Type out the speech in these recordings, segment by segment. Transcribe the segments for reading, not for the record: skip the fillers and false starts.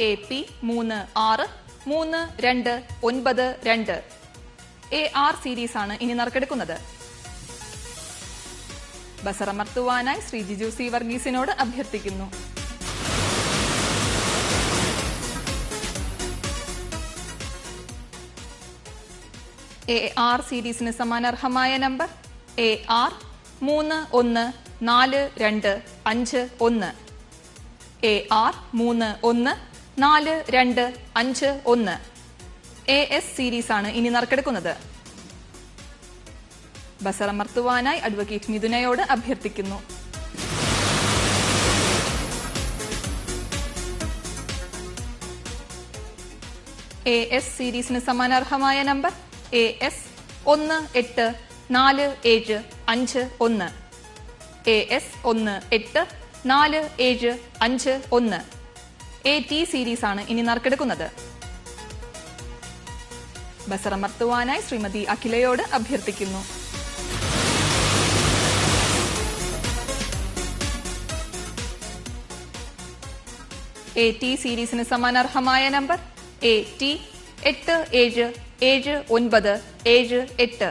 AP 363292. AR series ആണ് ഇനി നറുക്കെടുക്കുന്നത്. ബസറമർത്തുവാനായി ശ്രീ ജിജു സി വർഗീസിനോട് അഭ്യർത്ഥിക്കുന്നു. AR സീരീസിന് സമാനർഹമായ number AR 314251. AR 314251. AS series ആണ് ഇനി നറുക്കെടുക്കുന്നത്. ബസറമർത്തുവാനായി അഡ്വക്കേറ്റ് മിഥുനയോട് അഭ്യർത്ഥിക്കുന്നു. AS സീരീസിന് സമാനർഹമായ number AS 184751. AS 184751. AT series ആണ് ഇനി നറുക്കെടുക്കുന്നത്. ബസറമർത്തുവാനായി ശ്രീമതി അഖിലയോട് അഭ്യർത്ഥിക്കുന്നു. AT സീരീസിന് സമാനർഹമായ number AT 877978.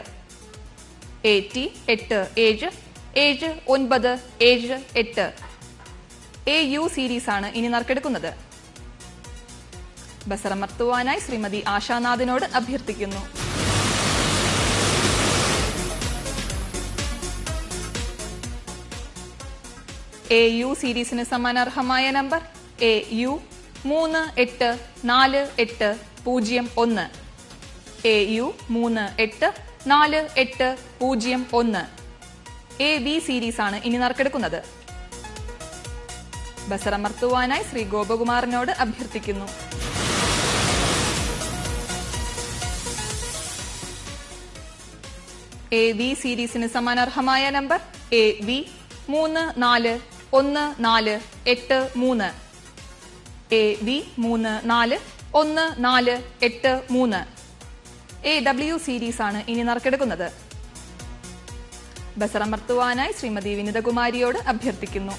AT 877978. AU series ആണ് ഇനി നറുക്കെടുക്കുന്നത്. ബസറമർത്തുവാനായി ശ്രീമതി ആശാനാഥിനോട് അഭ്യർത്ഥിക്കുന്നു. AU സീരീസിന് സമാനർഹമായ number AU 384801. AU 384801. AB series ആണ് ഇനി നറുക്കെടുക്കുന്നത്. ബസറമർത്തുവാനായി ശ്രീ ഗോപകുമാറിനോട് അഭ്യർത്ഥിക്കുന്നു. AB സീരീസിന് സമാനർഹമായ number AB 341483. AB 341483. AW series ആണ് ഇനി നറുക്കെടുക്കുന്നത്. ബസറമർത്തുവാനായി ശ്രീമതി വിനിതകുമാരിയോട് അഭ്യർത്ഥിക്കുന്നു.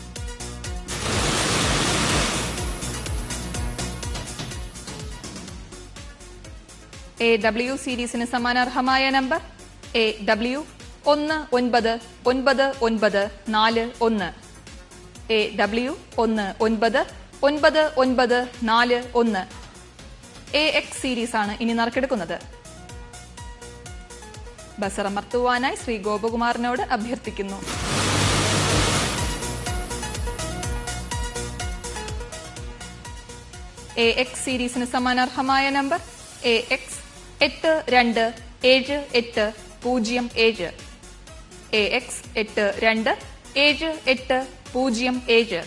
AW സീരീസിന് സമാനർഹമായ number AW 199941. AW 199941. AX series ആണ് ഇനി നറുക്കെടുക്കുന്നത്. ബസറമർത്തുവാനായി ശ്രീ ഗോപകുമാറിനോട് അഭ്യർത്ഥിക്കുന്നു. AX സീരീസിന് സമാനർഹമായ number AX 827807. AX 827807.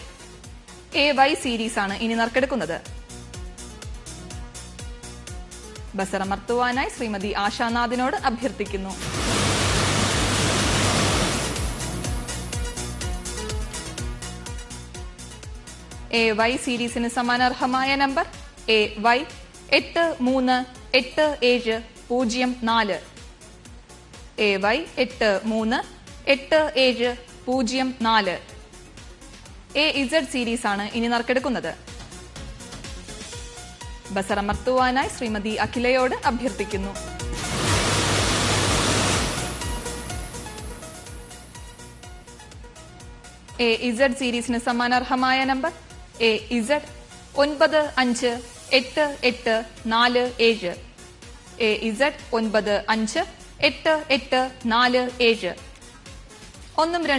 AY series ആണ് ഇനി നറുക്കെടുക്കുന്നത്. ബസറമർത്തുവാനായി ശ്രീമതി ആശാനാഥിനോട് അഭ്യർത്ഥിക്കുന്നു. AY സീരീസിന് സമാനർഹമായ number AY 838704. AY 838704. AZ series ആണ് ഇനി നറുക്കെടുക്കുന്നത്. ബസറമർത്തുവാനായി ശ്രീമതി അഖിലയോട് അഭ്യർത്ഥിക്കുന്നു. AZ സീരീസിന് സമാനർഹമായ നമ്പർ AZ 958847. AZ 958847. 1